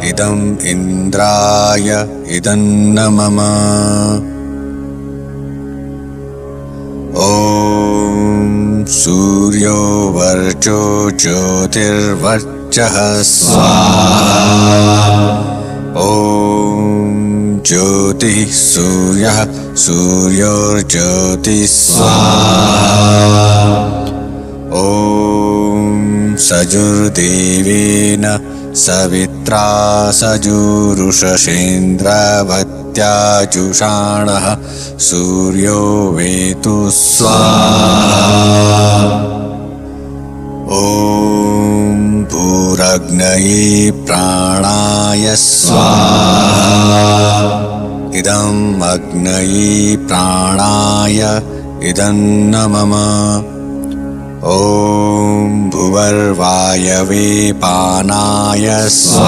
इदम् इन्द्राय इदन्न मम ॐ सूर्यो वर्चो ज्योतिर्वर्चः स्वाहा ॐ ज्योतिः सूर्यः सूर्योर्ज्योतिः स्वाहा ॐ सजुर्देवेन सवित्रा सजुरुषसेन्द्रवत्याजुषाणः सूर्यो वेतु स्वाहा ॐ भूरग्नये प्राणाय स्वाहा इदम् अग्नये प्राणाय इदन्न मम ॐ भुवर्वायवे पानाय स्वाहा